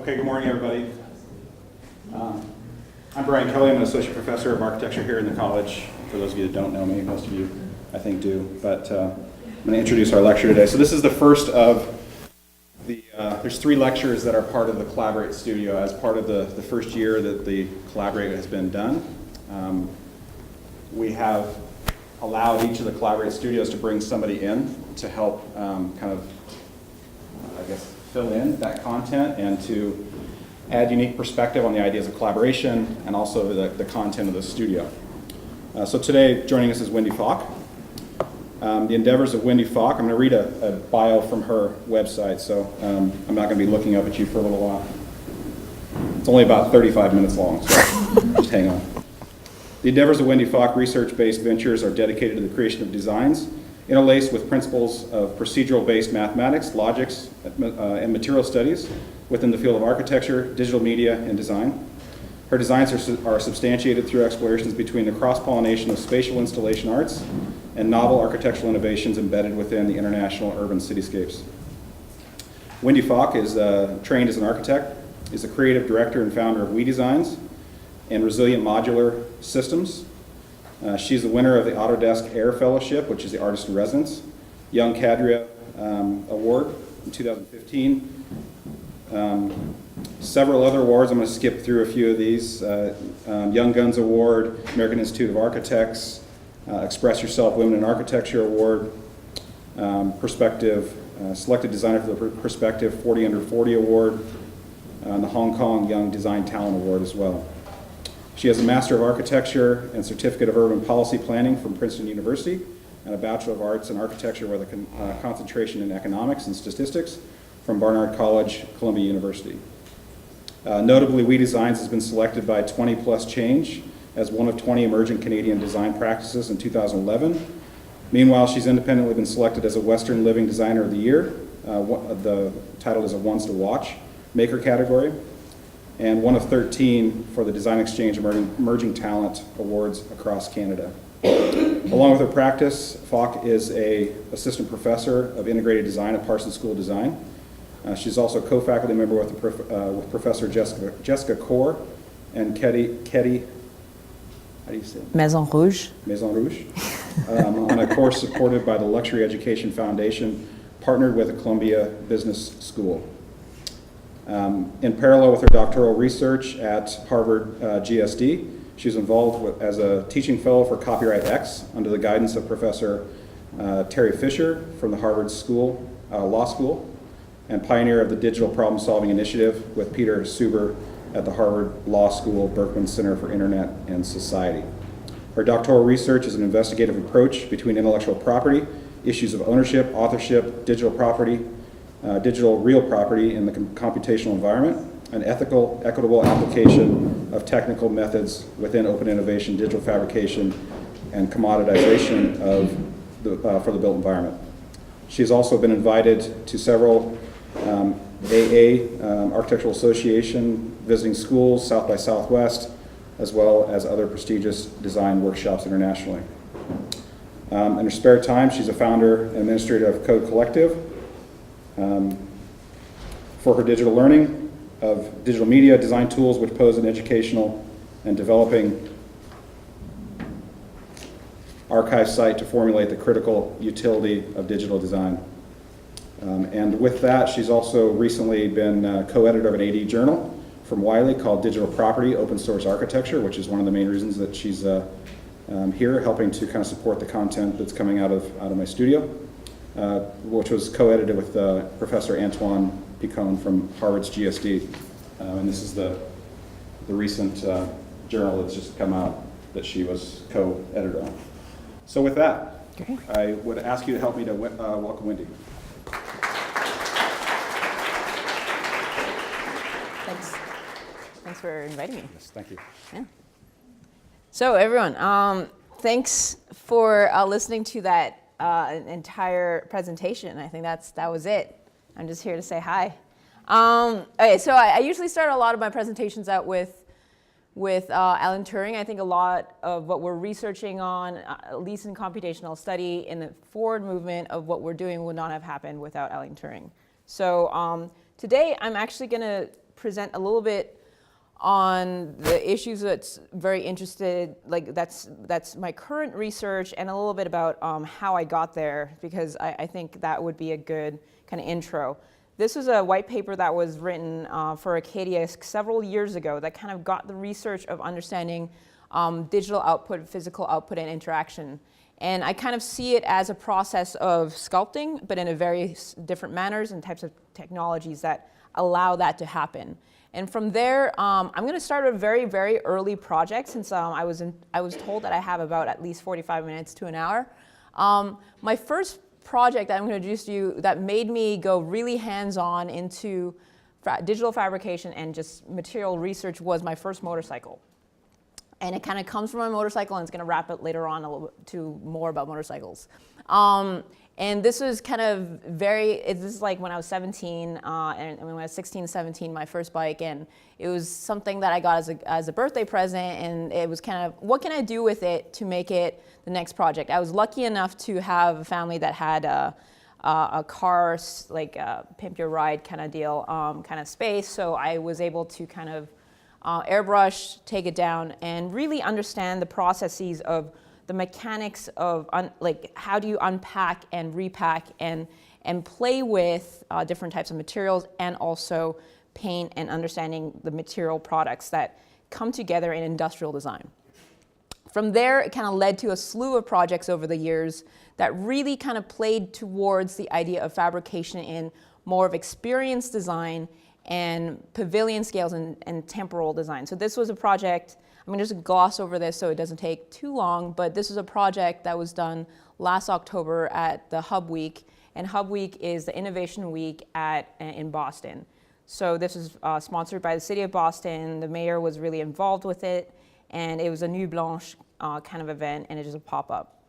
Okay, good morning, everybody. I'm Brian Kelly. I'm an associate professor of architecture here in the college. For those of you that don't know me, most of you, I think, do. But I'm going to introduce our lecture today. So this is the first of the, there's 3 lectures that are part of the Collaborate Studio as part of the first year that the Collaborate has been done. We have allowed each of the Collaborate Studios to bring somebody in to help kind of, I guess, fill in that content and to add unique perspective on the ideas of collaboration and also the content of the studio. So today, joining us is Wendy Falk. The endeavors of Wendy Falk, I'm going to read a bio from her website, so I'm not going to be looking up at you for a little while. It's only about 35 minutes long, so just hang on. The endeavors of Wendy Falk research-based ventures are dedicated to the creation of designs interlaced with principles of procedural-based mathematics, logics, and material studies within the field of architecture, digital media, and design. Her designs are substantiated through explorations between the cross-pollination of spatial installation arts and novel architectural innovations embedded within the international urban cityscapes. Wendy Falk is trained as an architect, is a creative director and founder of We Designs and Resilient Modular Systems. She's the winner of the Autodesk Air Fellowship, which is the Artist in Residence, Young Cadre Award in 2015. Several other awards. I'm going to skip through a few of these. Young Guns Award, American Institute of Architects, Express Yourself Women in Architecture Award, Perspective, Selected Designer for the Perspective 40 Under 40 Award, and the Hong Kong Young Design Talent Award as well. She has a Master of Architecture and Certificate of Urban Policy Planning from Princeton University and a Bachelor of Arts in Architecture with a concentration in Economics and Statistics from Barnard College, Columbia University. Notably, We Designs has been selected by 20 Plus Change as one of 20 emerging Canadian design practices in 2011. Meanwhile, she's independently been selected as a Western Living Designer of the Year. The title is a Ones to Watch Maker category, and one of 13 for the Design Exchange Emerging Talent Awards across Canada. Along with her practice, Falk is an assistant professor of integrated design at Parsons School of Design. She's also a co-faculty member with Professor Jessica Kaur and Ketty, how do you say it? Maison Rouge. Maison Rouge, on a course supported by the Luxury Education Foundation, partnered with the Columbia Business School. In parallel with her doctoral research at Harvard GSD, she's involved as a teaching fellow for Copyright X under the guidance of Professor Terry Fisher from the Harvard Law School, and pioneer of the Digital Problem Solving Initiative with Peter Suber at the Harvard Law School Berkman Center for Internet and Society. Her doctoral research is an investigative approach between intellectual property, issues of ownership, authorship, digital property, digital real property in the computational environment, an ethical, equitable application of technical methods within open innovation, digital fabrication, and commoditization for the built environment. She has also been invited to several AA, Architectural Association, visiting schools, South by Southwest, as well as other prestigious design workshops internationally. In her spare time, she's a founder and administrator of Code Collective, for her digital learning of digital media design tools which pose an educational and developing archive site to formulate the critical utility of digital design. And with that, she's also recently been co-editor of an AD journal from Wiley called Digital Property, Open Source Architecture, which is one of the main reasons that she's here, helping to kind of support the content that's coming out of my studio, which was co-edited with Professor Antoine Picon from Harvard's GSD. And this is the recent journal that's just come out that she was co-editor on. So with that, Okay. I would ask you to help me to welcome Wendy. Thanks for inviting me. Yes, thank you. Yeah. So everyone, thanks for listening to that entire presentation. I think that was it. I'm just here to say hi. Okay, so I usually start a lot of my presentations out with Alan Turing. I think a lot of what we're researching on, at least in computational study, in the forward movement of what we're doing would not have happened without Alan Turing. So today I'm actually going to present a little bit on the issues that's very interested, like that's my current research, and a little bit about how I got there, because I think that would be a good kind of intro. This was a white paper that was written for Acadia several years ago that kind of got the research of understanding digital output, physical output, and interaction. And I kind of see it as a process of sculpting, but in a very different manners and types of technologies that allow that to happen. And from there, I'm going to start a very, very early project, since I was told that I have about at least 45 minutes to an hour. My first project that I'm going to introduce to you that made me go really hands-on into digital fabrication and just material research was my first motorcycle. And it kind of comes from my motorcycle, and it's going to wrap it later on a little bit to more about motorcycles. And this was kind of this is like when I was 17, and when I was 16, 17, my first bike, and it was something that I got as a birthday present, and it was kind of, what can I do with it to make it the next project? I was lucky enough to have a family that had a car, like a pimp your ride kind of deal, kind of space, so I was able to kind of airbrush, take it down, and really understand the processes of the mechanics of like how do you unpack and repack and play with different types of materials, and also paint and understanding the material products that come together in industrial design. From there, it kind of led to a slew of projects over the years that really kind of played towards the idea of fabrication in more of experience design and pavilion scales and temporal design. So this was a project, I'm going to just gloss over this so it doesn't take too long, but this is a project that was done last October at the Hub Week, and Hub Week is the innovation week in Boston. So this is sponsored by the city of Boston. The mayor was really involved with it, and it was a Nuit Blanche kind of event, and it is a pop-up.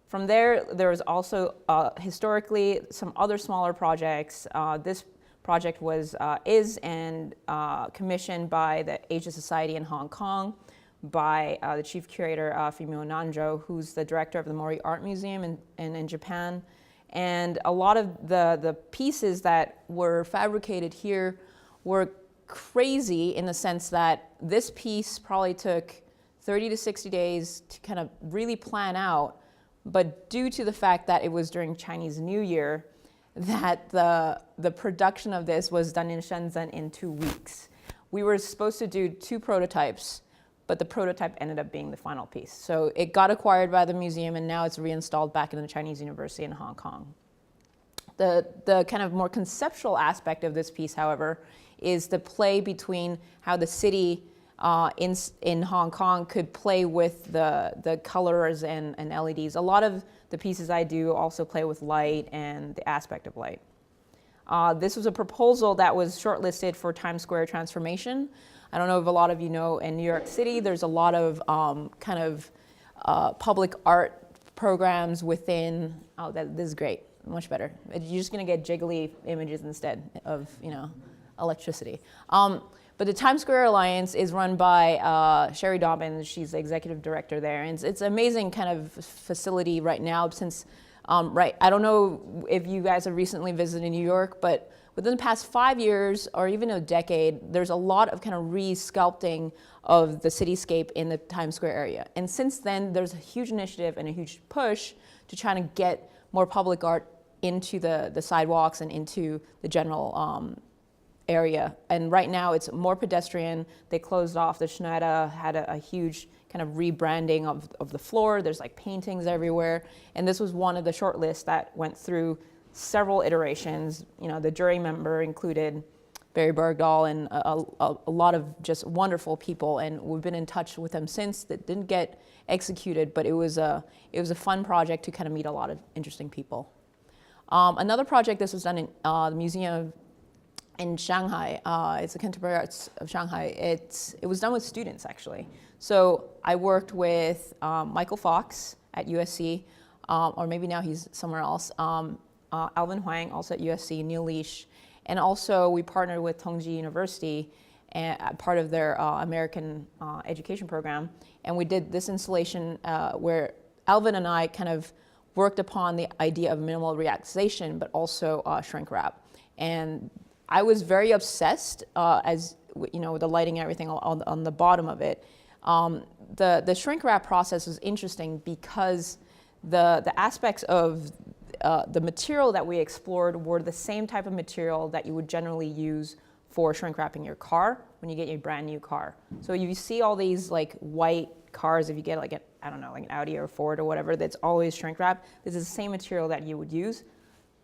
From there, there was also historically some other smaller projects. This project is commissioned by the Asia Society in Hong Kong, by the chief curator, Fumio Nanjo, who's the director of the Mori Art Museum in Japan. And a lot of the pieces that were fabricated here were crazy in the sense that this piece probably took 30 to 60 days to kind of really plan out, but due to the fact that it was during Chinese New Year, that the production of this was done in Shenzhen in 2 weeks. We were supposed to do 2 prototypes, but the prototype ended up being the final piece. So it got acquired by the museum, and now it's reinstalled back in the Chinese University in Hong Kong. The kind of more conceptual aspect of this piece, however, is the play between how the city in Hong Kong could play with the colors and LEDs. A lot of the pieces I do also play with light and the aspect of light. This was a proposal that was shortlisted for Times Square transformation. I don't know if a lot of you know, in New York City, there's a lot of public art programs within, this is great, much better. You're just gonna get jiggly images instead of, electricity. But the Times Square Alliance is run by Sherry Dobbins. She's the executive director there. And it's an amazing kind of facility right now since, I don't know if you guys have recently visited New York, but within the past 5 years or even a decade, there's a lot of kind of re-sculpting of the cityscape in the Times Square area. And since then, there's a huge initiative and a huge push to try to get more public art into the sidewalks and into the general area. And right now it's more pedestrian. They closed off, the Schneider had a huge kind of rebranding of the floor. There's like paintings everywhere. And this was one of the short lists that went through several iterations. The jury member included Barry Bergdahl and a lot of just wonderful people. And we've been in touch with them since. That didn't get executed, but it was a fun project to kind of meet a lot of interesting people. Another project, this was done in the museum in Shanghai. It's the Contemporary Arts of Shanghai. It was done with students, actually. So I worked with Michael Fox at USC, or maybe now he's somewhere else, Alvin Huang, also at USC, Neil Leash, and also we partnered with Tongji University, part of their American education program, and we did this installation where Alvin and I kind of worked upon the idea of minimal reactivation, but also shrink wrap. And I was very obsessed, with the lighting and everything on the bottom of it. The shrink wrap process was interesting because the aspects of the material that we explored were the same type of material that you would generally use for shrink wrapping your car when you get your brand new car. So you see all these like white cars, if you get like an Audi or Ford or whatever, that's always shrink wrapped. This is the same material that you would use.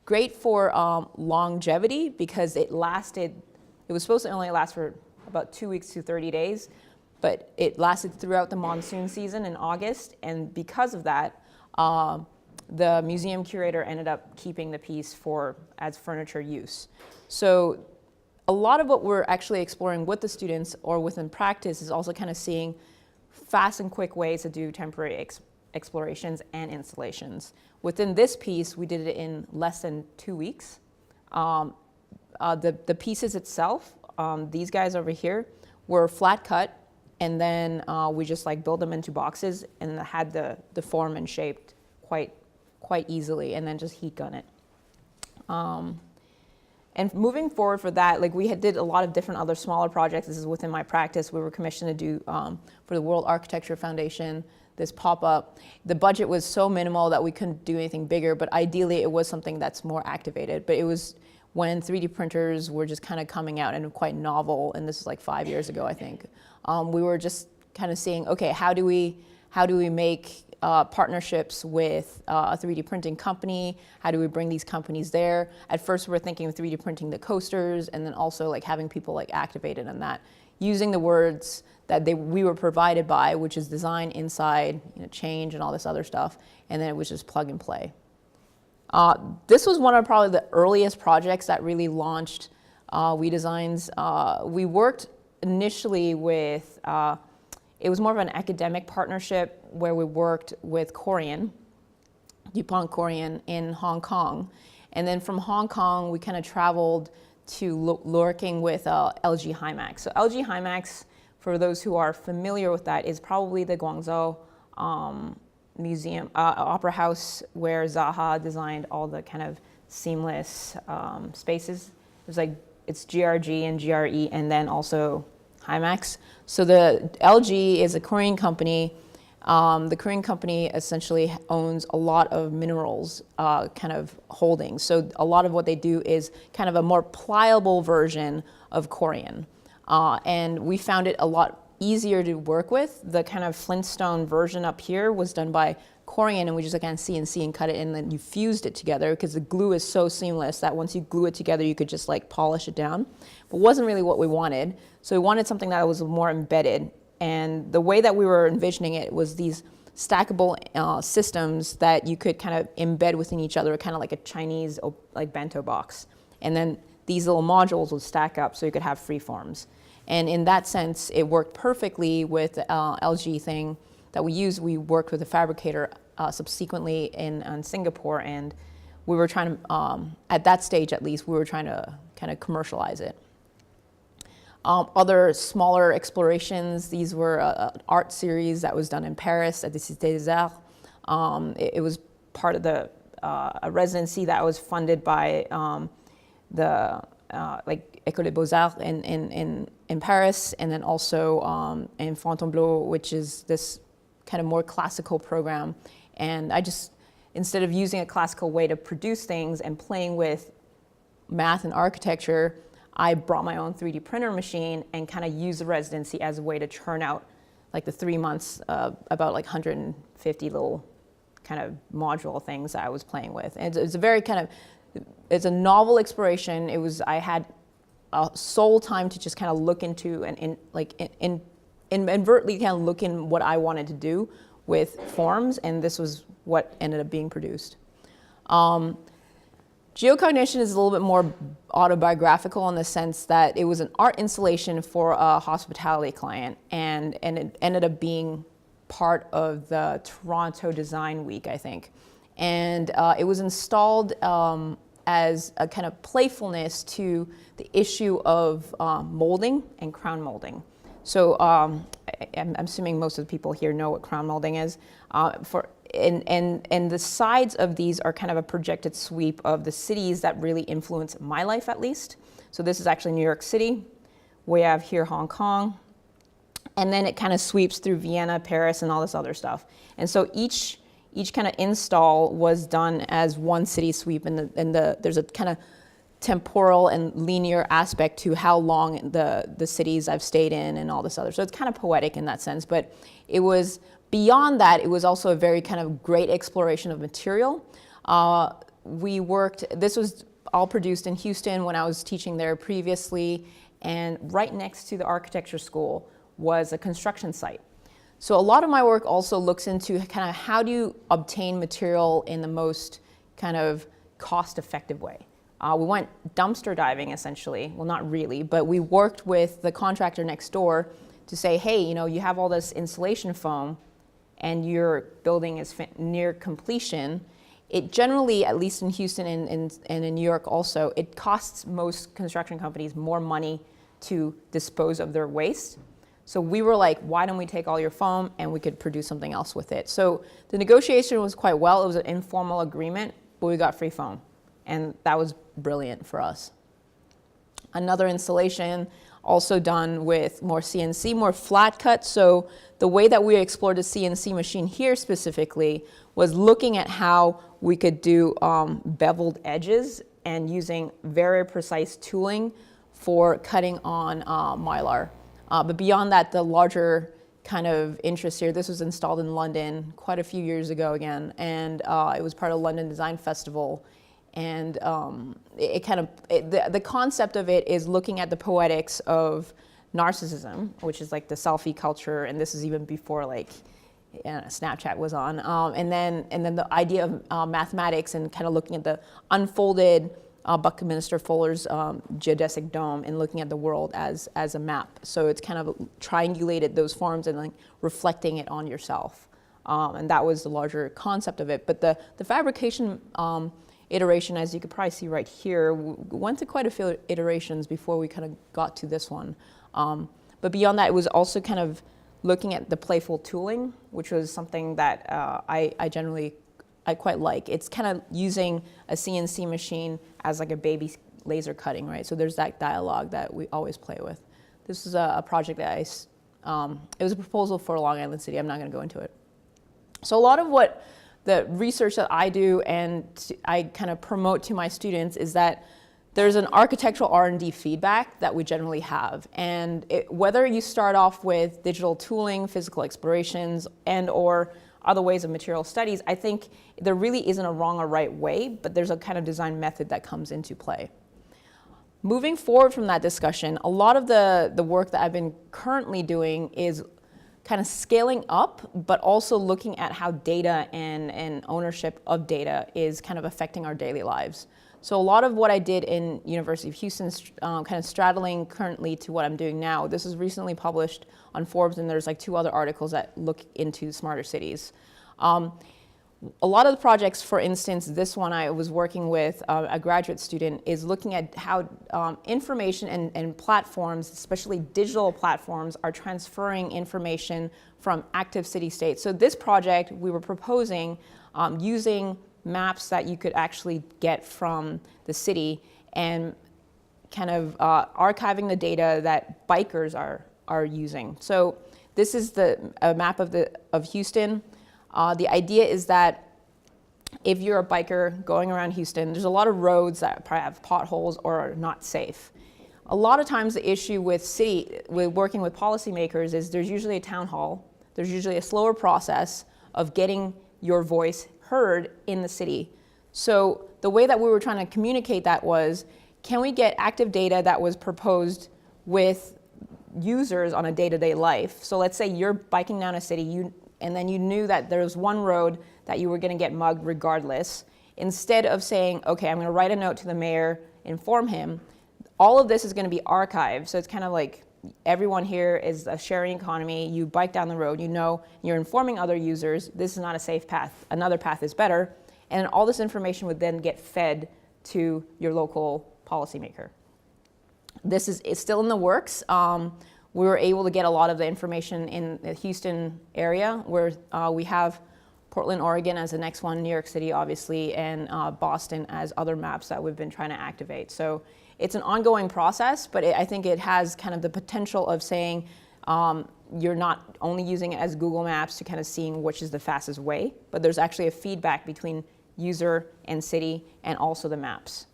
Great for longevity because it was supposed to only last for about 2 weeks to 30 days, but it lasted throughout the monsoon season in August, and because of that, the museum curator ended up keeping the piece as furniture use. So a lot of what we're actually exploring with the students or within practice is also kind of seeing fast and quick ways to do temporary explorations and installations. Within this piece, we did it in less than 2 weeks. The pieces itself, these guys over here, were flat cut, and then we just like built them into boxes and had the form and shaped quite easily, and then just heat gun it. And moving forward for that, like we did a lot of different other smaller projects. This is within my practice. We were commissioned to do for the World Architecture Foundation, this pop-up. The budget was so minimal that we couldn't do anything bigger, but ideally it was something that's more activated. But it was when 3D printers were just kind of coming out and quite novel, and this was like 5 years ago, I think. We were just kind of seeing, okay, how do we make partnerships with a 3D printing company? How do we bring these companies there? At first we were thinking of 3D printing the coasters, and then also like having people like activated in that, using the words that we were provided by, which is design, inside, change, and all this other stuff, and then it was just plug and play. This was one of probably the earliest projects that really launched We Designs. We worked initially with, it was more of an academic partnership where we worked with Korean, DuPont Korean in Hong Kong. And then from Hong Kong, we kind of traveled to working with LG Hymax. So LG Hymax, for those who are familiar with that, is probably the Guangzhou museum, opera house where Zaha designed all the kind of seamless spaces. It's GRG and GRE, and then also Hymax. So the LG is a Korean company. The Korean company essentially owns a lot of minerals kind of holdings. So a lot of what they do is kind of a more pliable version of Korean. And we found it a lot easier to work with. The kind of Flintstone version up here was done by Korean, and we just again CNC and cut it, and then you fused it together because the glue is so seamless that once you glue it together, you could just like polish it down. But it wasn't really what we wanted. So we wanted something that was more embedded. And the way that we were envisioning it was these stackable systems that you could kind of embed within each other, kind of like a Chinese like bento box. And then these little modules would stack up so you could have free forms. And in that sense, it worked perfectly with the LG thing that we used. We worked with a fabricator subsequently in Singapore, and we were trying to, at that stage at least, we were trying to kind of commercialize it. Other smaller explorations, these were an art series that was done in Paris at the Cité des Arts. It was part of a residency that was funded by the École des Beaux-Arts in Paris, and then also in Fontainebleau, which is this kind of more classical program. And I just, instead of using a classical way to produce things and playing with math and architecture, I brought my own 3D printer machine and kind of used the residency as a way to churn out like the 3 months, about like 150 little kind of module things that I was playing with. And it's a very kind of, it's a novel exploration. I had a sole time to just kind of look into and inadvertently kind of look in what I wanted to do with forms, and this was what ended up being produced. Geocognition is a little bit more autobiographical in the sense that it was an art installation for a hospitality client, and it ended up being part of the Toronto Design Week, I think. And it was installed as a kind of playfulness to the issue of molding and crown molding. So I'm assuming most of the people here know what crown molding is. And the sides of these are kind of a projected sweep of the cities that really influence my life, at least. So this is actually New York City. We have here Hong Kong. And then it kind of sweeps through Vienna, Paris, and all this other stuff. And so each kind of install was done as one city sweep, and there's a kind of temporal and linear aspect to how long the cities I've stayed in and all this other. So it's kind of poetic in that sense, but it was beyond that, it was also a very kind of great exploration of material. This was all produced in Houston when I was teaching there previously, and right next to the architecture school was a construction site. So a lot of my work also looks into kind of how do you obtain material in the most kind of cost-effective way. We went dumpster diving, essentially. Well, not really, but we worked with the contractor next door to say, hey, you have all this insulation foam and your building is near completion. It generally, at least in Houston and in New York also, it costs most construction companies more money to dispose of their waste. So we were like, why don't we take all your foam and we could produce something else with it? So the negotiation was quite well. It was an informal agreement, but we got free foam. And that was brilliant for us. Another installation also done with more CNC, more flat cut. So the way that we explored the CNC machine here specifically was looking at how we could do beveled edges and using very precise tooling for cutting on Mylar. But beyond that, the larger kind of interest here, this was installed in London quite a few years ago again, and it was part of London Design Festival. And the concept of it is looking at the poetics of narcissism, which is like the selfie culture, and this is even before Snapchat was on. And then the idea of mathematics and kind of looking at the unfolded Buckminster Fuller's geodesic dome and looking at the world as a map. So it's kind of triangulated those forms and like reflecting it on yourself. And that was the larger concept of it. But the fabrication iteration, as you could probably see right here, went to quite a few iterations before we kind of got to this one. But beyond that, it was also kind of looking at the playful tooling, which was something that I quite like. It's kind of using a CNC machine as like a baby laser cutting, right? So there's that dialogue that we always play with. This is a project that it was a proposal for Long Island City. I'm not going to go into it. So a lot of what the research that I do and I kind of promote to my students is that there's an architectural R&D feedback that we generally have. And whether you start off with digital tooling, physical explorations, and or other ways of material studies, I think there really isn't a wrong or right way, but there's a kind of design method that comes into play. Moving forward from that discussion, a lot of the work that I've been currently doing is kind of scaling up, but also looking at how data and ownership of data is kind of affecting our daily lives. So a lot of what I did in University of Houston, kind of straddling currently to what I'm doing now, this was recently published on Forbes, and there's like 2 other articles that look into smarter cities. A lot of the projects, for instance, this one I was working with a graduate student, is looking at how information and platforms, especially digital platforms, are transferring information from active city states. So this project, we were proposing using maps that you could actually get from the city and kind of archiving the data that bikers are using. So this is a map of Houston. The idea is that if you're a biker going around Houston, there's a lot of roads that probably have potholes or are not safe. A lot of times the issue with working with policymakers is there's usually a town hall, there's usually a slower process of getting your voice heard in the city. So the way that we were trying to communicate that was, can we get active data that was proposed with users on a day-to-day life? So let's say you're biking down a city, and then you knew that there was one road that you were going to get mugged regardless. Instead of saying, okay, I'm going to write a note to the mayor, inform him, all of this is going to be archived. So it's kind of like everyone here is a sharing economy. You bike down the road, you're informing other users, this is not a safe path, another path is better. And all this information would then get fed to your local policymaker. It's still in the works. We were able to get a lot of the information in the Houston area where we have Portland, Oregon as the next one, New York City, obviously, and Boston as other maps that we've been trying to activate. So it's an ongoing process, but I think it has kind of the potential of saying you're not only using it as Google Maps to kind of seeing which is the fastest way, but there's actually a feedback between user and city and also the maps.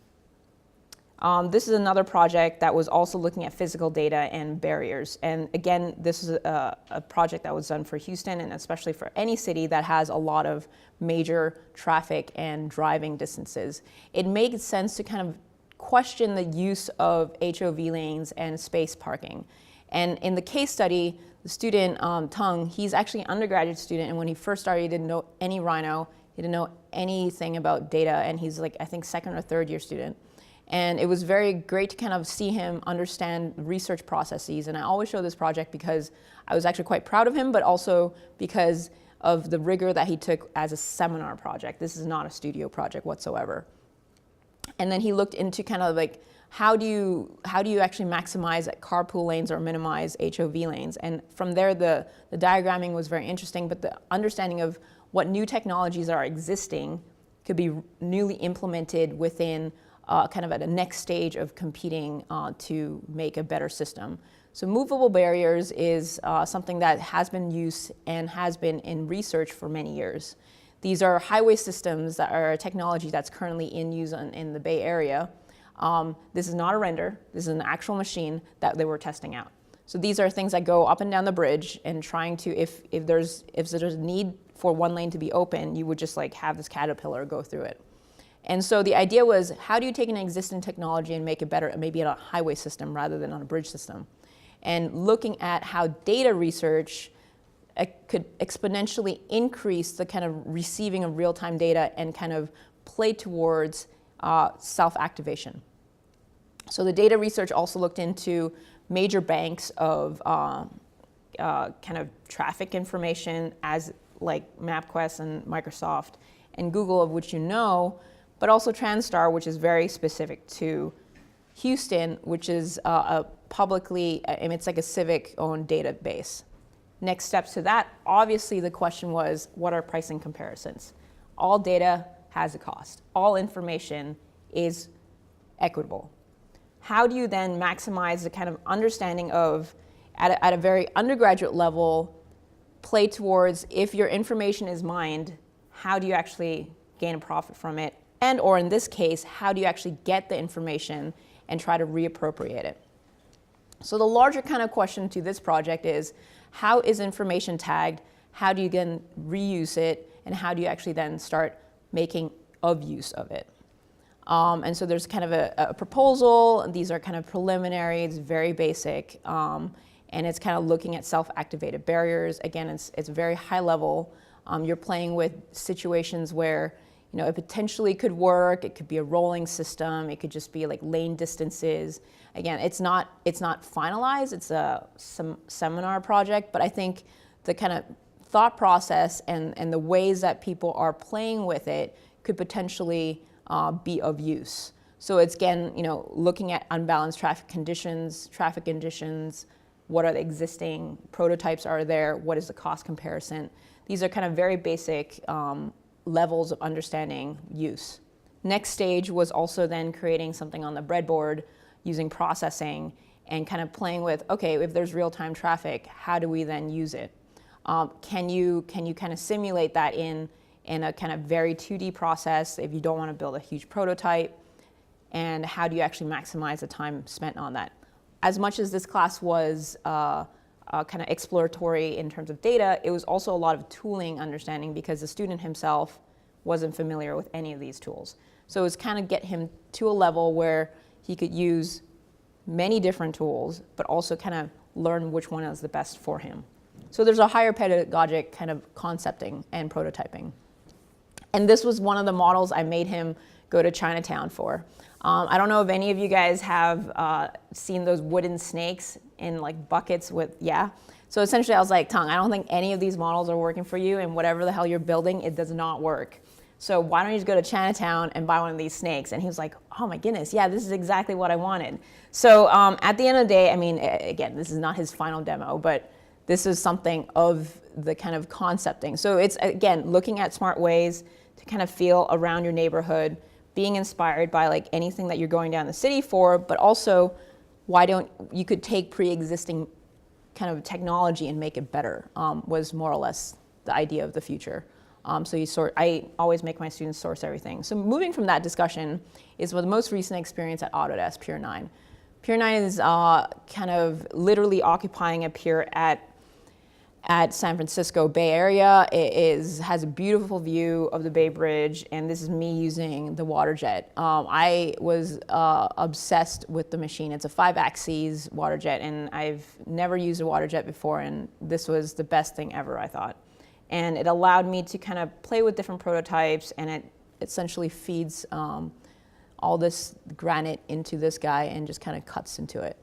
This is another project that was also looking at physical data and barriers. And again, this is a project that was done for Houston and especially for any city that has a lot of major traffic and driving distances. It made sense to kind of question the use of HOV lanes and space parking. And in the case study, the student, Tung, he's actually an undergraduate student, and when he first started, he didn't know any Rhino, he didn't know anything about data, and he's like, I think, second or third year student. And it was very great to kind of see him understand research processes. And I always show this project because I was actually quite proud of him, but also because of the rigor that he took as a seminar project. This is not a studio project whatsoever. And then he looked into kind of like, how do you actually maximize carpool lanes or minimize HOV lanes? And from there, the diagramming was very interesting, but the understanding of what new technologies are existing could be newly implemented within kind of at a next stage of competing to make a better system. So movable barriers is something that has been used and has been in research for many years. These are highway systems that are a technology that's currently in use in the Bay Area. This is not a render, this is an actual machine that they were testing out. So these are things that go up and down the bridge and trying to, if there's a need for one lane to be open, you would just like have this caterpillar go through it. And so the idea was, how do you take an existing technology and make it better, maybe on a highway system rather than on a bridge system? And looking at how data research could exponentially increase the kind of receiving of real-time data and kind of play towards self-activation. So the data research also looked into major banks of kind of traffic information as like MapQuest and Microsoft and Google, of which you know, but also Transtar, which is very specific to Houston, which is a publicly, it's like a civic-owned database. Next steps to that, obviously the question was, what are pricing comparisons? All data has a cost. All information is equitable. How do you then maximize the kind of understanding of, at a very undergraduate level, play towards, if your information is mined, how do you actually gain a profit from it? And, or in this case, how do you actually get the information and try to reappropriate it? So the larger kind of question to this project is, how is information tagged? How do you then reuse it? And how do you actually then start making of use of it? And so there's kind of a proposal. These are kind of preliminary. It's very basic. And it's kind of looking at self-activated barriers. Again, it's very high level. You're playing with situations where it potentially could work. It could be a rolling system. It could just be like lane distances. Again, it's not finalized. It's a seminar project, but I think the kind of thought process and the ways that people are playing with it could potentially be of use. So it's again, looking at unbalanced traffic conditions, what are the existing prototypes are there, what is the cost comparison. These are kind of very basic levels of understanding use. Next stage was also then creating something on the breadboard using processing and kind of playing with, okay, if there's real-time traffic, how do we then use it? Can you kind of simulate that in a kind of very 2D process if you don't want to build a huge prototype? And how do you actually maximize the time spent on that? As much as this class was kind of exploratory in terms of data, it was also a lot of tooling understanding because the student himself wasn't familiar with any of these tools. So it was kind of get him to a level where he could use many different tools, but also kind of learn which one is the best for him. So there's a higher pedagogic kind of concepting and prototyping. And this was one of the models I made him go to Chinatown for. I don't know if any of you guys have seen those wooden snakes in like buckets with, yeah. So essentially I was like, Tung, I don't think any of these models are working for you, and whatever the hell you're building, it does not work. So why don't you just go to Chinatown and buy one of these snakes? And he was like, oh my goodness, yeah, this is exactly what I wanted. So at the end of the day, I mean, again, this is not his final demo, but this is something of the kind of concepting. So it's, again, looking at smart ways to kind of feel around your neighborhood, being inspired by like anything that you're going down the city for, but also you could take pre-existing kind of technology and make it better, was more or less the idea of the future. So I always make my students source everything. So moving from that discussion is the most recent experience at Autodesk Pier 9. Pier 9 is kind of literally occupying a pier at San Francisco Bay Area. It has a beautiful view of the Bay Bridge, and this is me using the water jet. I was obsessed with the machine. It's a 5-axis water jet, and I've never used a water jet before, and this was the best thing ever, I thought. And it allowed me to kind of play with different prototypes, and it essentially feeds all this granite into this guy and just kind of cuts into it.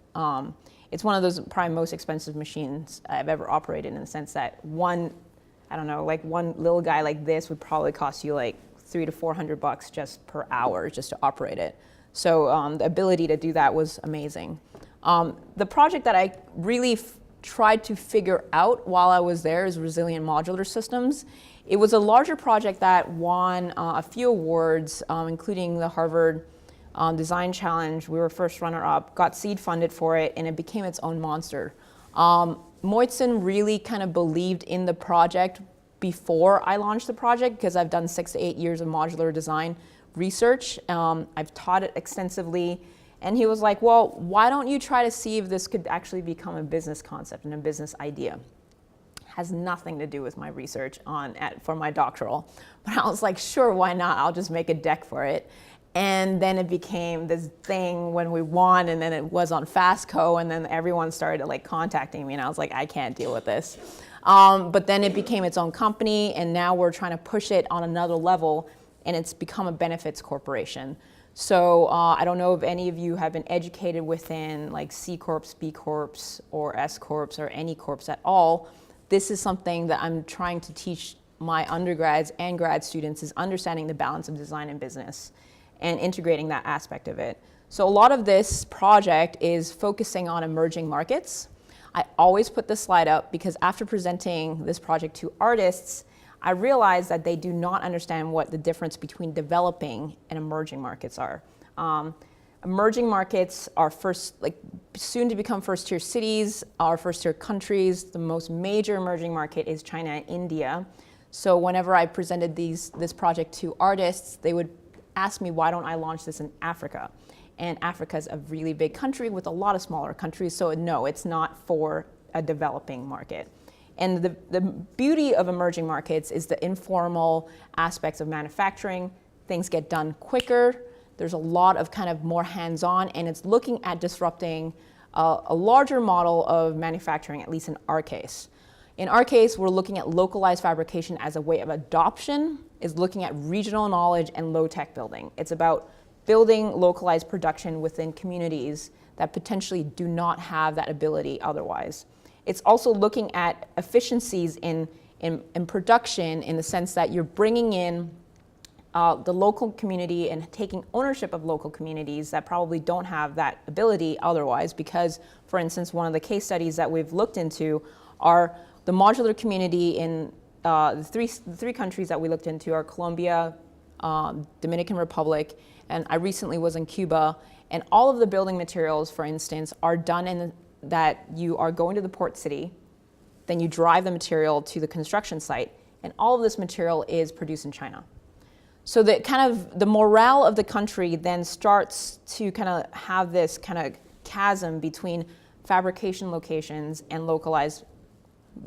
It's one of those probably most expensive machines I've ever operated, in the sense that one little guy like this would probably cost you like $300 to $400 just per hour just to operate it. So the ability to do that was amazing. The project that I really tried to figure out while I was there is resilient modular systems. It was a larger project that won a few awards, including the Harvard Design Challenge. We were first runner-up, got seed funded for it, and it became its own monster. Moitzen really kind of believed in the project before I launched the project, because I've done 6 to 8 years of modular design research. I've taught it extensively. And he was like, well, why don't you try to see if this could actually become a business concept and a business idea? Has nothing to do with my research for my doctoral. But I was like, sure, why not? I'll just make a deck for it. And then it became this thing when we won, and then it was on FastCo, and then everyone started like contacting me, and I was like, I can't deal with this. But then it became its own company, and now we're trying to push it on another level, and it's become a benefits corporation. So I don't know if any of you have been educated within like C Corps, B Corps, or S Corps, or any corps at all. This is something that I'm trying to teach my undergrads and grad students, is understanding the balance of design and business and integrating that aspect of it. So a lot of this project is focusing on emerging markets. I always put this slide up because after presenting this project to artists, I realized that they do not understand what the difference between developing and emerging markets are. Emerging markets are soon to become first-tier cities, or first-tier countries. The most major emerging market is China and India. So whenever I presented this project to artists, they would ask me, why don't I launch this in Africa? And Africa is a really big country with a lot of smaller countries, so no, it's not for a developing market. And the beauty of emerging markets is the informal aspects of manufacturing. Things get done quicker. There's a lot of kind of more hands-on, and it's looking at disrupting a larger model of manufacturing, at least in our case. In our case, we're looking at localized fabrication as a way of adoption, is looking at regional knowledge and low-tech building. It's about building localized production within communities that potentially do not have that ability otherwise. It's also looking at efficiencies in production, in the sense that you're bringing in the local community and taking ownership of local communities that probably don't have that ability otherwise, because, for instance, one of the case studies that we've looked into are the modular community in the three countries that we looked into are Colombia, Dominican Republic, and I recently was in Cuba, and all of the building materials, for instance, are done in that you are going to the port city, then you drive the material to the construction site, and all of this material is produced in China. So the morale of the country then starts to kind of have this kind of chasm between fabrication locations and localized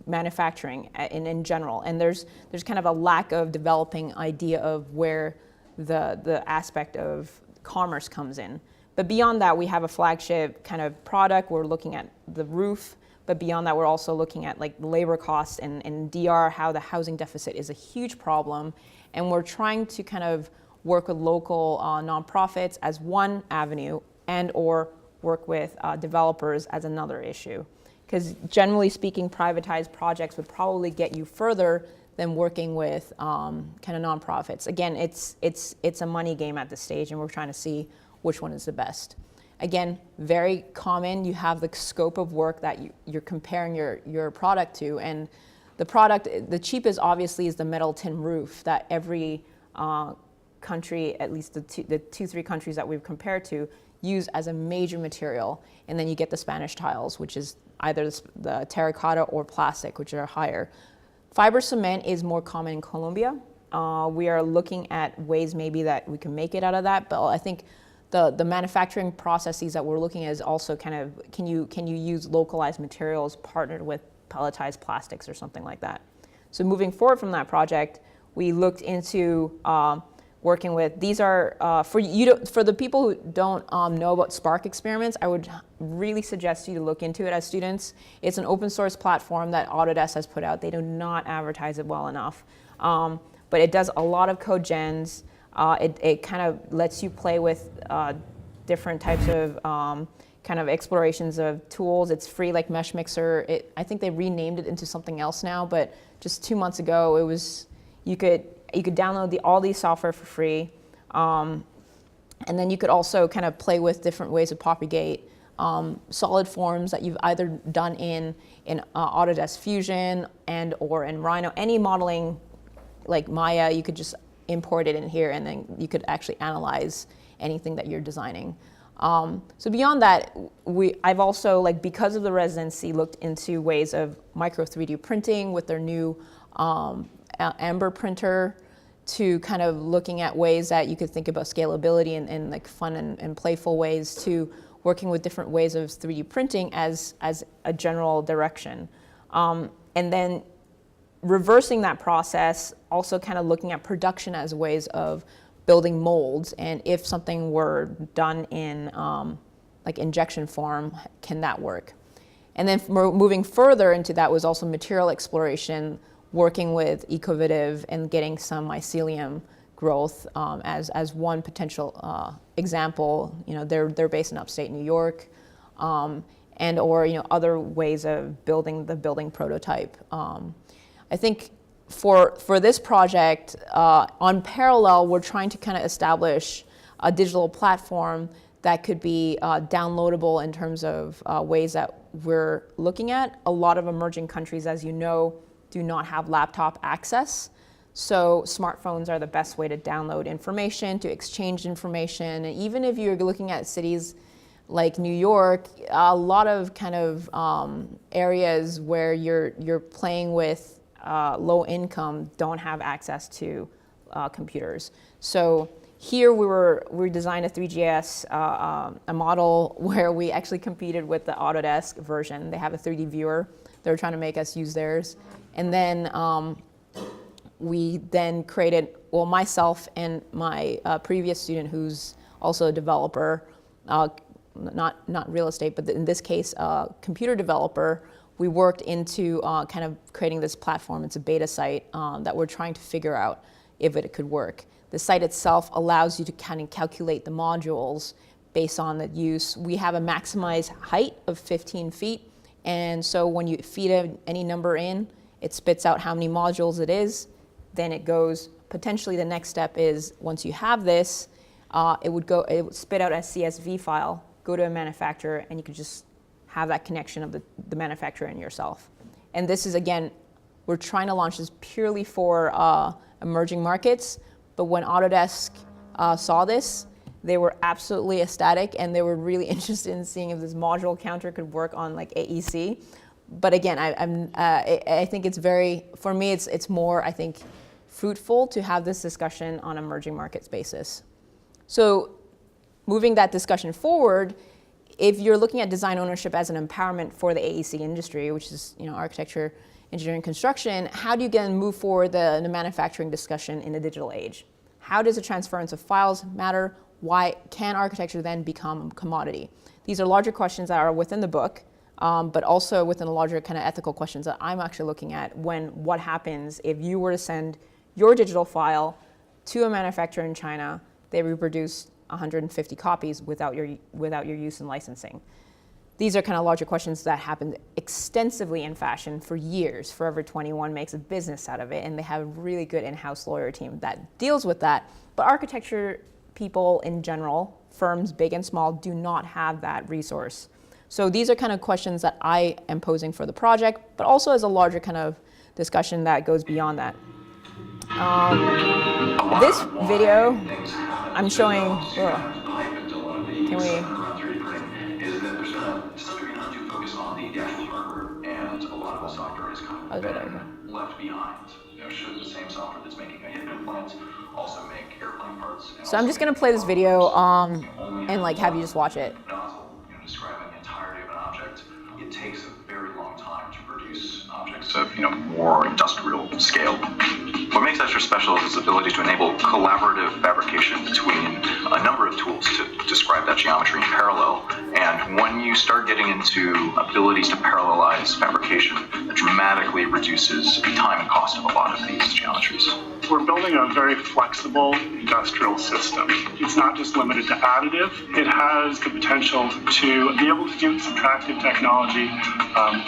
manufacturing in general. And there's kind of a lack of developing idea of where the aspect of commerce comes in. But beyond that, we have a flagship kind of product. We're looking at the roof, but beyond that, we're also looking at like labor costs and DR, how the housing deficit is a huge problem. And we're trying to kind of work with local nonprofits as one avenue, and or work with developers as another issue. Because generally speaking, privatized projects would probably get you further than working with kind of nonprofits. Again, it's a money game at this stage, and we're trying to see which one is the best. Again, very common. You have the scope of work that you're comparing your product to, and the product, the cheapest obviously is the metal tin roof that every country, at least the three countries that we've compared to, use as a major material. And then you get the Spanish tiles, which is either the terracotta or plastic, which are higher. Fiber cement is more common in Colombia. We are looking at ways maybe that we can make it out of that, but I think the manufacturing processes that we're looking at is also kind of, can you use localized materials partnered with pelletized plastics or something like that. So moving forward from that project, we looked into working with, these are, for the people who don't know about Spark experiments, I would really suggest you to look into it as students. It's an open source platform that Autodesk has put out. They do not advertise it well enough. But it does a lot of code gens. It kind of lets you play with different types of kind of explorations of tools. It's free, like Mesh Mixer. I think they renamed it into something else now, but just 2 months ago, it was, you could download all these software for free. And then you could also kind of play with different ways of propagate solid forms that you've either done in Autodesk Fusion or in Rhino. Any modeling like Maya, you could just import it in here, and then you could actually analyze anything that you're designing. So beyond that, I've also, like, because of the residency, looked into ways of micro 3D printing with their new Amber printer, to kind of looking at ways that you could think about scalability and like fun and playful ways, to working with different ways of 3D printing as a general direction. And then reversing that process, also kind of looking at production as ways of building molds, and if something were done in like injection form, can that work? And then moving further into that was also material exploration, working with Ecovative and getting some mycelium growth as one potential example. You know, they're based in upstate New York, and or, you know, other ways of building the building prototype. I think for this project, on parallel, we're trying to kind of establish a digital platform that could be downloadable in terms of ways that we're looking at. A lot of emerging countries, as you know, do not have laptop access. So smartphones are the best way to download information, to exchange information. And even if you're looking at cities like New York, a lot of kind of areas where you're playing with low income don't have access to computers. So here we designed a 3GS a model where we actually competed with the Autodesk version. They have a 3D viewer. They were trying to make us use theirs. And then we then created, well, myself and my previous student, who's also a developer, not real estate, but in this case, computer developer, we worked into kind of creating this platform. It's a beta site that we're trying to figure out if it could work. The site itself allows you to kind of calculate the modules based on the use. We have a maximized height of 15 feet. And so when you feed any number in, it spits out how many modules it is. Then it goes, potentially the next step is, once you have this, it would spit out a CSV file, go to a manufacturer, and you could just have that connection of the manufacturer and yourself. And this is, again, we're trying to launch this purely for emerging markets, but when Autodesk saw this, they were absolutely ecstatic, and they were really interested in seeing if this module counter could work on like AEC. But again, I think it's very, for me, it's more, I think, fruitful to have this discussion on emerging markets basis. So moving that discussion forward, if you're looking at design ownership as an empowerment for the AEC industry, which is, you know, architecture, engineering, construction, how do you again move forward the manufacturing discussion in the digital age? How does the transference of files matter? Why can architecture then become a commodity? These are larger questions that are within the book, but also within the larger kind of ethical questions that I'm actually looking at. What happens if you were to send your digital file to a manufacturer in China, they reproduce 150 copies without your use and licensing? These are kind of larger questions that happen extensively in fashion for years. Forever 21 makes a business out of it, and they have a really good in-house lawyer team that deals with that. But architecture people in general firms, big and small, do not have that resource. So these are kind of questions that I am posing for the project, but also as a larger kind of discussion that goes beyond that. This video, I'm showing, can we? Oh, right there. Left behind. Should the same software that's making a hip implant also make airplane parts? So I'm just gonna play this video and like have you just watch it. Describing the entirety of an object, it takes a very long time to produce objects of more industrial scale. What makes Extra special is its ability to enable collaborative fabrication between a number of tools to describe that geometry in parallel. And when you start getting into abilities to parallelize fabrication, it dramatically reduces the time and cost of a lot of these geometries. We're building a very flexible industrial system. It's not just limited to additive. It has the potential to be able to do subtractive technology.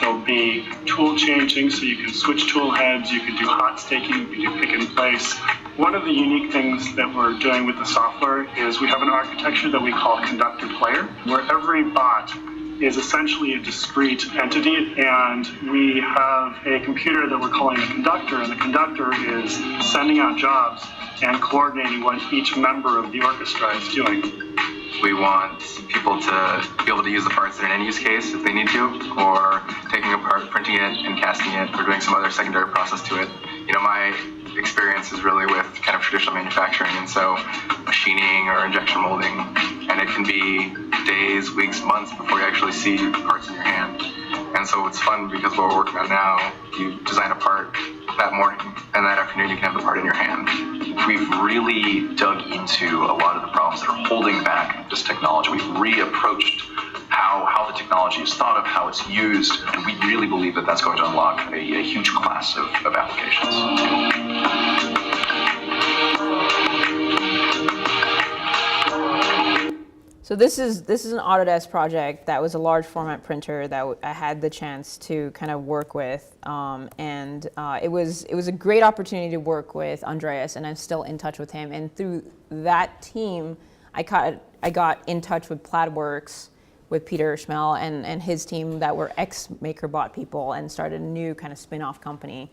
There'll be tool changing, so you can switch tool heads, you can do hot staking, you can do pick and place. One of the unique things that we're doing with the software is we have an architecture that we call conductor player, where every bot is essentially a discrete entity, and we have a computer that we're calling the conductor, and the conductor is sending out jobs and coordinating what each member of the orchestra is doing. We want people to be able to use the parts in an end use case if they need to, or taking apart, printing it and casting it, or doing some other secondary process to it. My experience is really with kind of traditional manufacturing, and so machining or injection molding, and it can be days, weeks, months before you actually see parts in your hand. And so it's fun because what we're working on now, you design a part that morning, and that afternoon you can have the part in your hand. We've really dug into a lot of the problems that are holding back this technology. We've reapproached how the technology is thought of, how it's used, and we really believe that that's going to unlock a huge class of applications. So this is an Autodesk project that was a large format printer that I had the chance to kind of work with, and it was a great opportunity to work with Andreas, and I'm still in touch with him. And through that team, I got in touch with Plaidworks, with Peter Schmel and his team that were ex-MakerBot people, and started a new kind of spin-off company,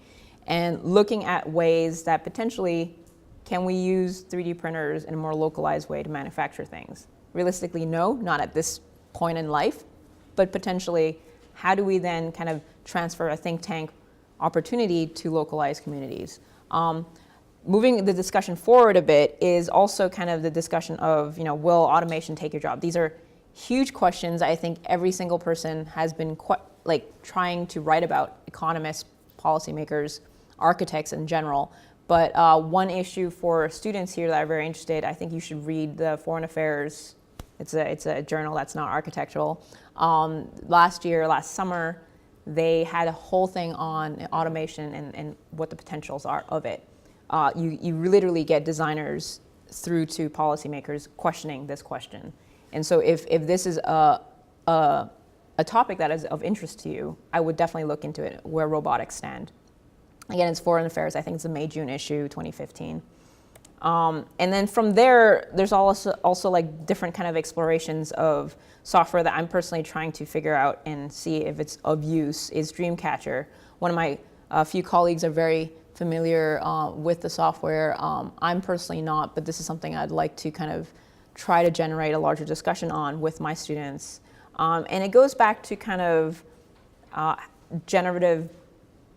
and looking at ways that potentially can we use 3D printers in a more localized way to manufacture things. Realistically, no, not at this point in life, but potentially, how do we then kind of transfer a think tank opportunity to localized communities? Moving the discussion forward a bit is also kind of the discussion of, will automation take your job? These are huge questions I think every single person has been trying to write about, economists, policymakers, architects in general. But one issue for students here that are very interested, I think you should read the Foreign Affairs. It's a journal that's not architectural. Last summer, they had a whole thing on automation and what the potentials are of it. You literally get designers through to policymakers questioning this question. And so if this is a topic that is of interest to you, I would definitely look into it, where robotics stand. Again, it's Foreign Affairs. I think it's a May-June issue, 2015. And then from there, there's also like different kind of explorations of software that I'm personally trying to figure out and see if it's of use, is Dreamcatcher. One of my few colleagues are very familiar with the software. I'm personally not, but this is something I'd like to kind of try to generate a larger discussion on with my students. And it goes back to kind of generative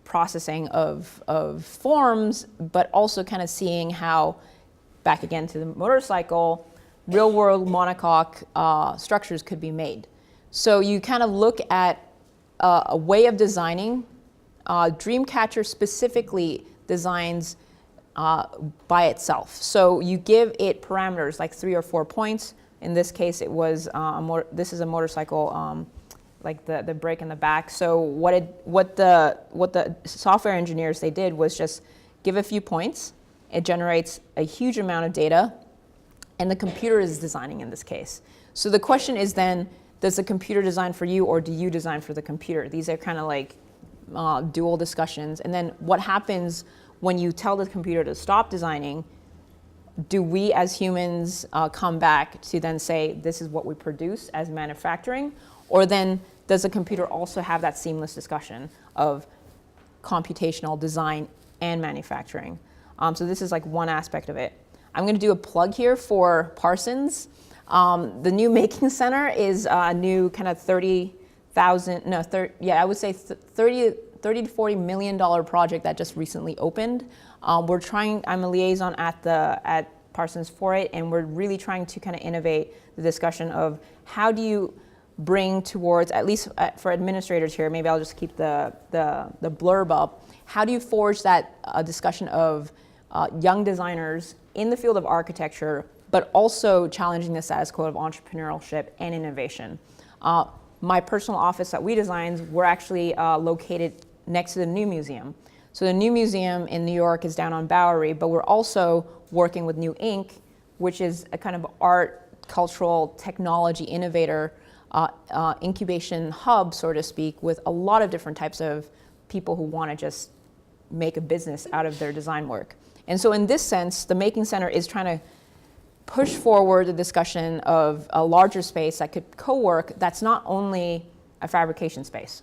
processing of forms, but also kind of seeing how, back again to the motorcycle, real-world monocoque structures could be made. So you kind of look at a way of designing. Dreamcatcher specifically designs by itself. So you give it parameters like 3 or 4 points. In this case, it was this is a motorcycle, like the brake in the back. So what the software engineers they did was just give a few points. It generates a huge amount of data, and the computer is designing in this case. So the question is then, does the computer design for you, or do you design for the computer? These are kind of like dual discussions. And then what happens when you tell the computer to stop designing? do we as humans come back to then say, this is what we produce as manufacturing? Or then does a computer also have that seamless discussion of computational design and manufacturing? So this is like one aspect of it. I'm going to do a plug here for Parsons. The new Making Center is a new kind of I would say $30 to $40 million project that just recently opened. I'm a liaison at Parsons for it, and we're really trying to kind of innovate the discussion of how do you bring towards, at least for administrators here, maybe I'll just keep the blurb up, how do you forge that discussion of young designers in the field of architecture, but also challenging the status quo of entrepreneurship and innovation. My personal office that we designed, we're actually located next to the New Museum. So the New Museum in New York is down on Bowery, but we're also working with New Inc., which is a kind of art, cultural, technology innovator, incubation hub, so to speak, with a lot of different types of people who want to just make a business out of their design work. And so in this sense, the Making Center is trying to push forward the discussion of a larger space that could co-work that's not only a fabrication space.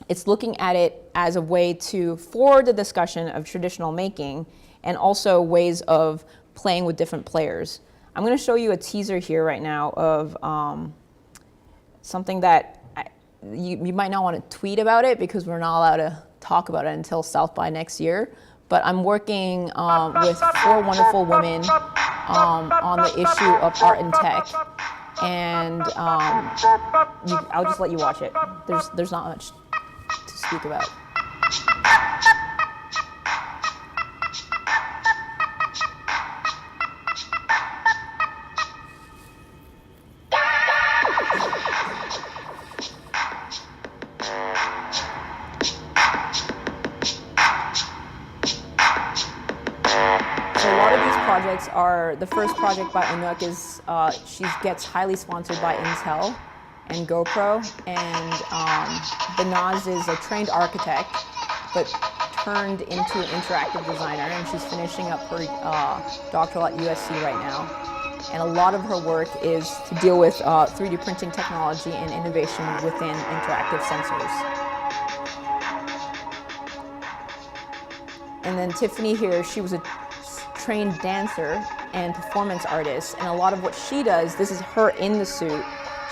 It's looking at it as a way to forward the discussion of traditional making and also ways of playing with different players. I'm going to show you a teaser here right now of something that you might not want to tweet about it because we're not allowed to talk about it until South by next year. But I'm working with 4 wonderful women on the issue of art and tech. And I'll just let you watch it. There's not much to speak about. The first project by Anouk is she gets highly sponsored by Intel and GoPro, and Banaz is a trained architect but turned into an interactive designer, and she's finishing up her doctoral at USC right now. And a lot of her work is to deal with 3D printing technology and innovation within interactive sensors. And then Tiffany here, she was a trained dancer and performance artist, and a lot of what she does, this is her in the suit.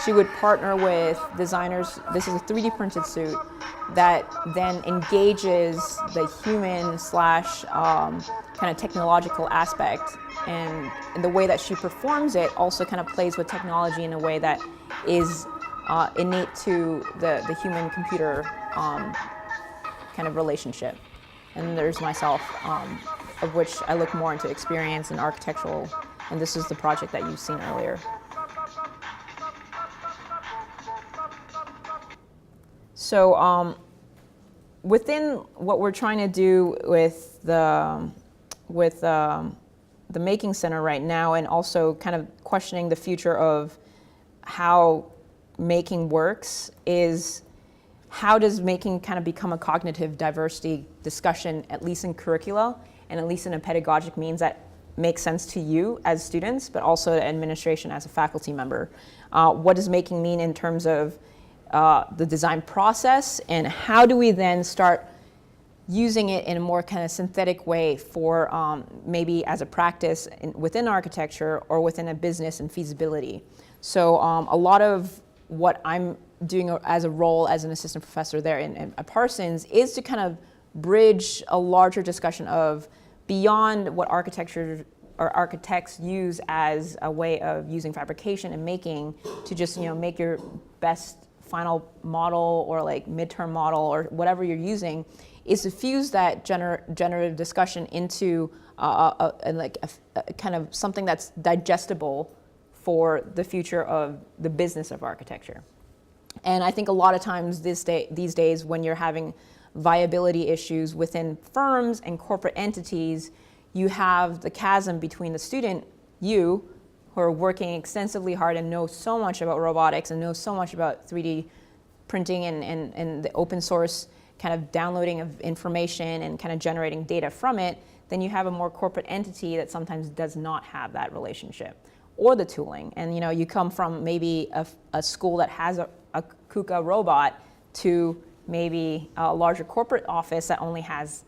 She would partner with designers. This is a 3D printed suit that then engages the human slash kind of technological aspect, and the way that she performs it also kind of plays with technology in a way that is innate to the human computer kind of relationship. And there's myself, of which I look more into experience and architectural, and this is the project that you've seen earlier. So within what we're trying to do with the Making Center right now, and also kind of questioning the future of how making works, is how does making kind of become a cognitive diversity discussion, at least in curricula, and at least in a pedagogic means that makes sense to you as students, but also to administration as a faculty member. What does making mean in terms of the design process, and how do we then start using it in a more kind of synthetic way for maybe as a practice within architecture or within a business and feasibility. So a lot of what I'm doing as a role as an assistant professor there at Parsons is to kind of bridge a larger discussion of beyond what architecture or architects use as a way of using fabrication and making to just make your best final model or like midterm model or whatever you're using, is to fuse that generative discussion into a kind of something that's digestible for the future of the business of architecture. And I think a lot of times these days when you're having viability issues within firms and corporate entities, you have the chasm between the student, you, who are working extensively hard and know so much about robotics and know so much about 3D printing and the open source kind of downloading of information and kind of generating data from it, then you have a more corporate entity that sometimes does not have that relationship or the tooling. And you come from maybe a school that has a KUKA robot to maybe a larger corporate office that only has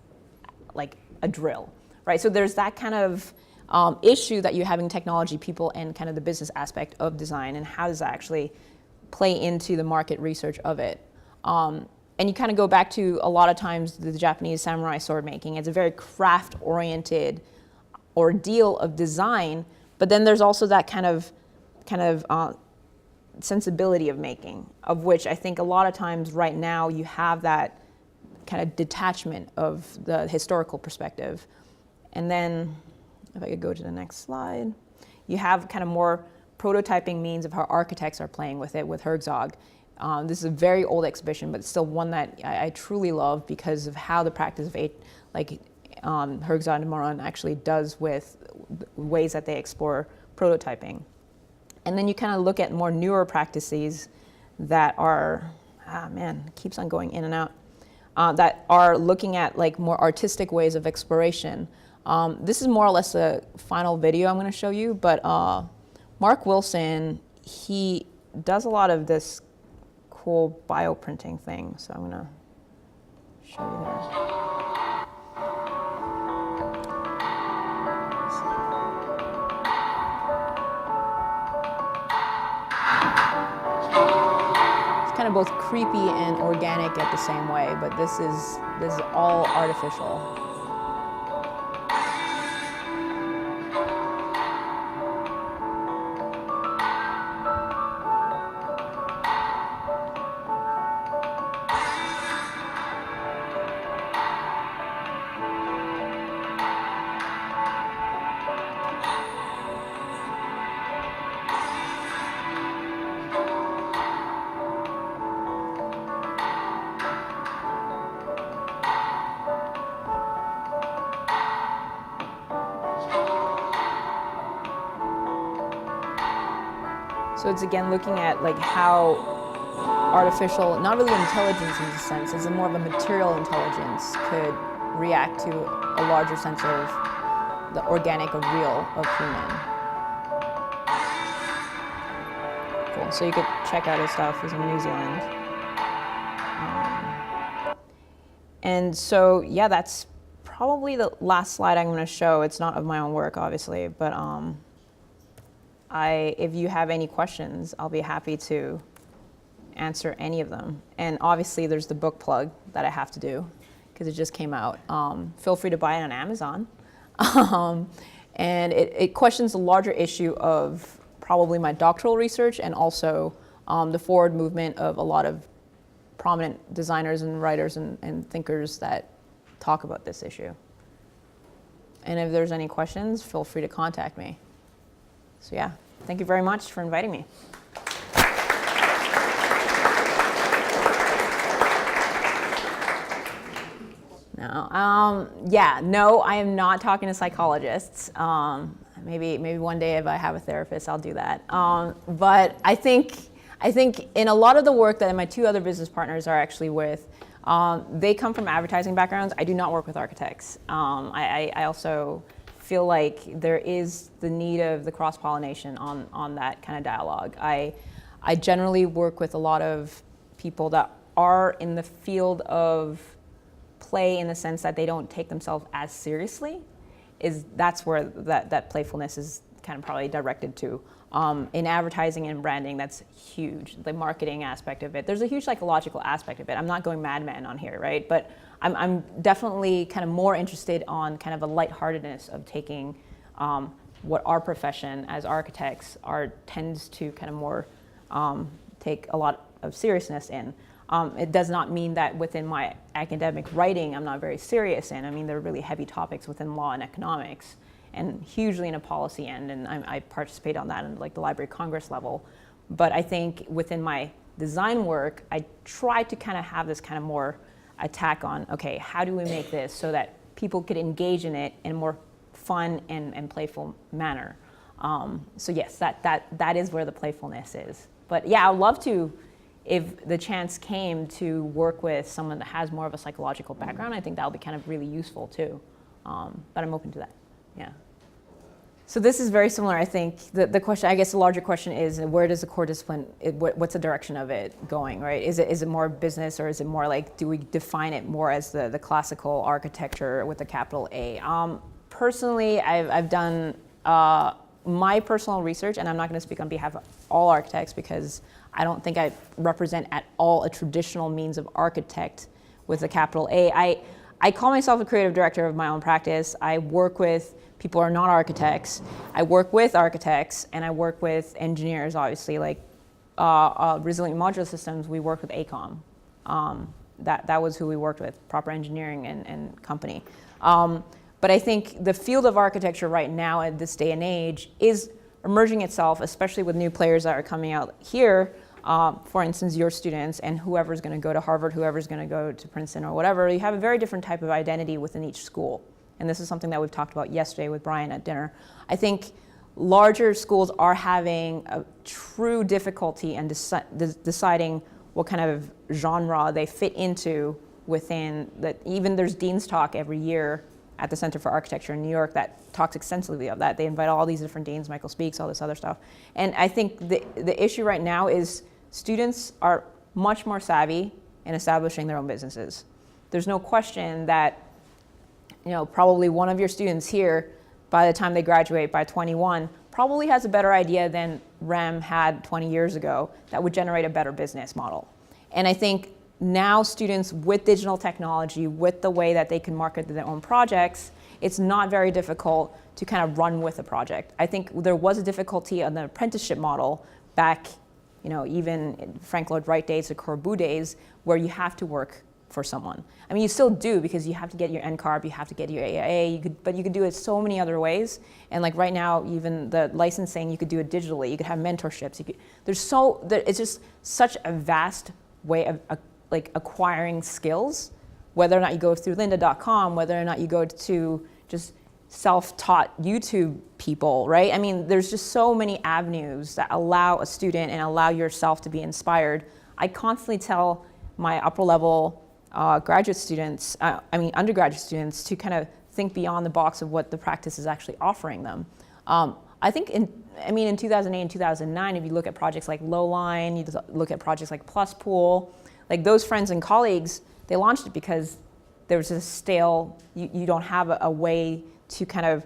like a drill, right? So there's that kind of issue that you're having technology people and kind of the business aspect of design, and how does that actually play into the market research of it. And you kind of go back to a lot of times the Japanese samurai sword making. It's a very craft-oriented ordeal of design, but then there's also that kind of sensibility of making, of which I think a lot of times right now you have that kind of detachment of the historical perspective. And then, if I could go to the next slide, you have kind of more prototyping means of how architects are playing with it with Herzog. This is a very old exhibition, but still one that I truly love because of how the practice of Herzog and Moran actually does with ways that they explore prototyping. And then you kind of look at more newer practices that are, keeps on going in and out, that are looking at like more artistic ways of exploration. This is more or less the final video I'm going to show you, but Mark Wilson, he does a lot of this cool bioprinting thing, so I'm going to show you here. Kind of both creepy and organic at the same way, but this is all artificial. So it's again looking at like how artificial, not really intelligence in a sense, it's more of a material intelligence could react to a larger sense of the organic or real of human. Cool, so you could check out his stuff, he's in New Zealand. And so, yeah, that's probably the last slide I'm gonna show. It's not of my own work, obviously, but if you have any questions, I'll be happy to answer any of them. And obviously there's the book plug that I have to do because it just came out. Feel free to buy it on Amazon. And it questions the larger issue of probably my doctoral research and also the forward movement of a lot of prominent designers and writers and thinkers that talk about this issue. And if there's any questions, feel free to contact me. So yeah, thank you very much for inviting me. No, I am not talking to psychologists. Maybe one day if I have a therapist, I'll do that. But I think in a lot of the work that my two other business partners are actually with, they come from advertising backgrounds. I do not work with architects. I also feel like there is the need of the cross-pollination on that kind of dialogue. I generally work with a lot of people that are in the field of play in the sense that they don't take themselves as seriously. That's where that playfulness is kind of probably directed to. In advertising and branding, that's huge. The marketing aspect of it. There's a huge psychological aspect of it. I'm not going Mad Men on here, right? But I'm definitely kind of more interested on kind of a lightheartedness of taking what our profession as architects tends to kind of more take a lot of seriousness in. It does not mean that within my academic writing I'm not very serious in. I mean, there are really heavy topics within law and economics and hugely in a policy end, and I participate on that in like the Library of Congress level. But I think within my design work, I try to kind of have this kind of more attack on, okay, how do we make this so that people could engage in it in a more fun and playful manner. So yes, that is where the playfulness is. But yeah, I'd love to, if the chance came to work with someone that has more of a psychological background, I think that would be kind of really useful too. But I'm open to that, yeah. So this is very similar, I think. The question, I guess the larger question is, where does the core discipline, what's the direction of it going, right? Is it more business, or is it more like, do we define it more as the classical architecture with a capital A? Personally, I've done my personal research, and I'm not gonna speak on behalf of all architects because I don't think I represent at all a traditional means of architect with a capital A. I call myself a creative director of my own practice. I work with people who are not architects. I work with architects, and I work with engineers, obviously, like Resilient Modular Systems, we worked with AECOM. That was who we worked with, Proper Engineering and Company. But I think the field of architecture right now at this day and age is emerging itself, especially with new players that are coming out here. For instance, your students and whoever's going to go to Harvard, whoever's going to go to Princeton or whatever, you have a very different type of identity within each school. And this is something that we've talked about yesterday with Brian at dinner. I think larger schools are having a true difficulty in deciding what kind of genre they fit into within that. Even there's Dean's Talk every year at the Center for Architecture in New York that talks extensively of that. They invite all these different deans, Michael Speaks, all this other stuff. And I think the issue right now is students are much more savvy in establishing their own businesses. There's no question that, you know, probably one of your students here, by the time they graduate by 21, probably has a better idea than Rem had 20 years ago that would generate a better business model. And I think now students with digital technology, with the way that they can market their own projects, it's not very difficult to kind of run with a project. I think there was a difficulty on the apprenticeship model back, you know, even in Frank Lloyd Wright days or Corbu days, where you have to work for someone. I mean, you still do, because you have to get your NCARB, you have to get your AIA, but you could do it so many other ways. And like right now, even the licensing, you could do it digitally. You could have mentorships. It's just such a vast way of like acquiring skills, whether or not you go through lynda.com, whether or not you go to just self-taught YouTube people, right? I mean, there's just so many avenues that allow a student and allow yourself to be inspired. I constantly tell my upper level undergraduate students to kind of think beyond the box of what the practice is actually offering them. I think in 2008 and 2009, if you look at projects like Lowline, you look at projects like Plus Pool, like those friends and colleagues, they launched it because there was a stale, you don't have a way to kind of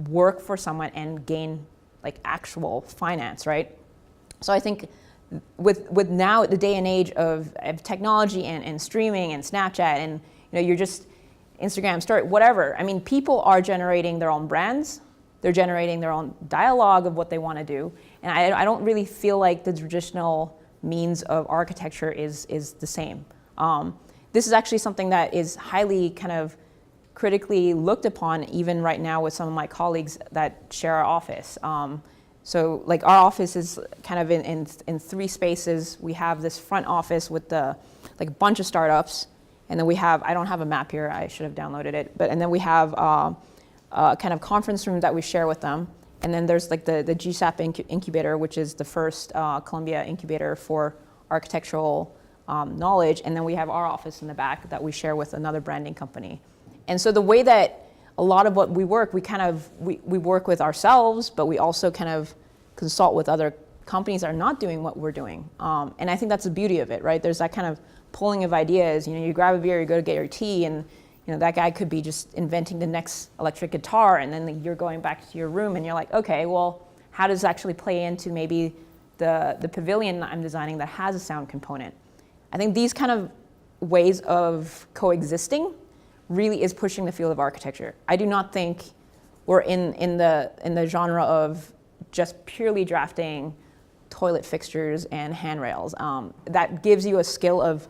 work for someone and gain like actual finance, right? So I think with now the day and age of technology and streaming and Snapchat and, you know, you're just Instagram story, whatever. I mean, people are generating their own brands. They're generating their own dialogue of what they want to do. And I don't really feel like the traditional means of architecture is the same. This is actually something that is highly kind of critically looked upon even right now with some of my colleagues that share our office. So like our office is kind of in three spaces. We have this front office with like a bunch of startups. And then we have, I don't have a map here, I should have downloaded it. And then we have kind of conference room that we share with them. And then there's like the GSAP incubator, which is the first Columbia incubator for architectural knowledge. And then we have our office in the back that we share with another branding company. And so the way that a lot of what we work, we work with ourselves, but we also kind of consult with other companies that are not doing what we're doing. And I think that's the beauty of it, right? There's that kind of pulling of ideas. You know, you grab a beer, you go to get your tea, and you know, that guy could be just inventing the next electric guitar, and then you're going back to your room and you're like, okay, well, how does it actually play into maybe the pavilion that I'm designing that has a sound component? I think these kind of ways of coexisting really is pushing the field of architecture. I do not think we're in the genre of just purely drafting toilet fixtures and handrails. That gives you a skill of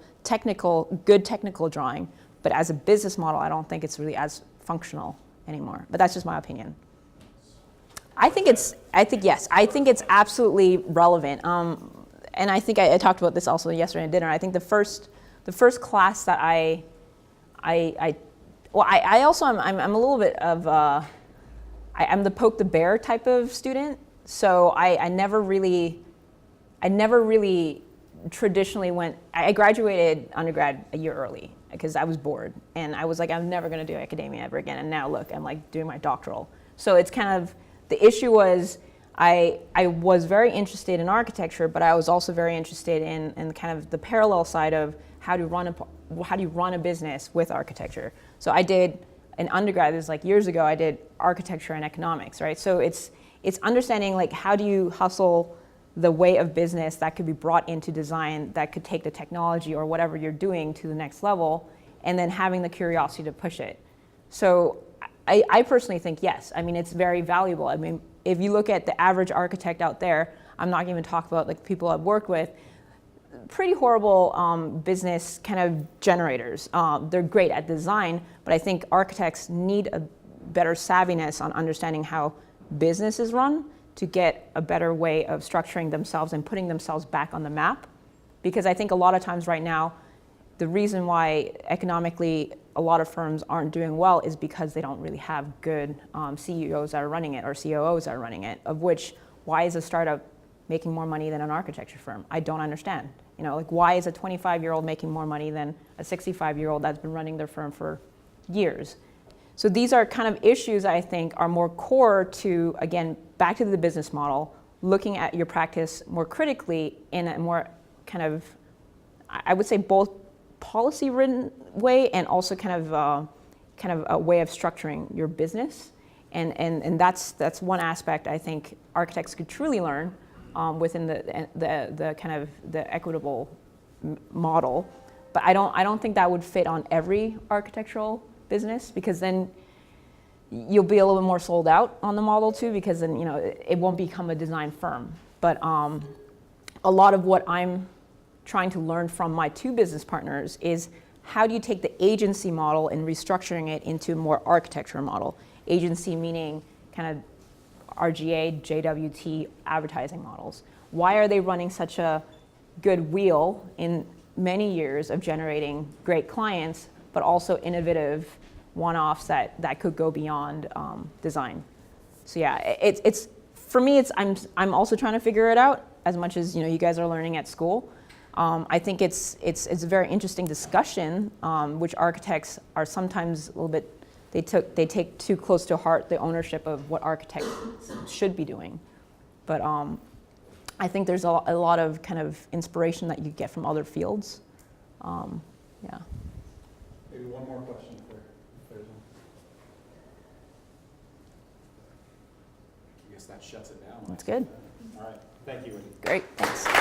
good technical drawing, but as a business model, I don't think it's really as functional anymore. But that's just my opinion. I think it's absolutely relevant. And I think I talked about this also yesterday at dinner. I think the first class that I'm a little bit of I'm the poke the bear type of student. So I never really traditionally I graduated undergrad a year early because I was bored, and I was like, I'm never going to do academia ever again. And now look, I'm like doing my doctoral. So it's kind of, the issue was I was very interested in architecture, but I was also very interested in kind of the parallel side of how do you run a business with architecture. So I did an undergrad, this is like years ago, I did architecture and economics, right? So it's understanding like how do you hustle the way of business that could be brought into design that could take the technology or whatever you're doing to the next level, and then having the curiosity to push it. So I personally think yes. I mean, it's very valuable. I mean, if you look at the average architect out there, I'm not even talking about like people I've worked with, pretty horrible business kind of generators. They're great at design, but I think architects need a better savviness on understanding how business is run to get a better way of structuring themselves and putting themselves back on the map. Because I think a lot of times right now, the reason why economically a lot of firms aren't doing well is because they don't really have good CEOs that are running it or COOs that are running it, of which, why is a startup making more money than an architecture firm? I don't understand. You know, like why is a 25-year-old making more money than a 65-year-old that's been running their firm for years? So these are kind of issues I think are more core to, again, back to the business model, looking at your practice more critically in a more kind of, I would say both policy-ridden way and also kind of a way of structuring your business. And that's one aspect I think architects could truly learn within the kind of the equitable model. But I don't think that would fit on every architectural business, because then you'll be a little bit more sold out on the model too, because then it won't become a design firm. But a lot of what I'm trying to learn from my two business partners is how do you take the agency model and restructuring it into a more architecture model. Agency meaning kind of RGA, JWT advertising models. Why are they running such a good wheel in many years of generating great clients, but also innovative one-offs that could go beyond design? So yeah, it's for me, I'm also trying to figure it out as much as you guys are learning at school. I think it's a very interesting discussion, which architects are sometimes a little bit, they take too close to heart the ownership of what architects should be doing. But I think there's a lot of kind of inspiration that you get from other fields. Yeah. Maybe one more question if there's one. I guess that shuts it down. That's good. All right. Thank you, Wendy. Great. Thanks.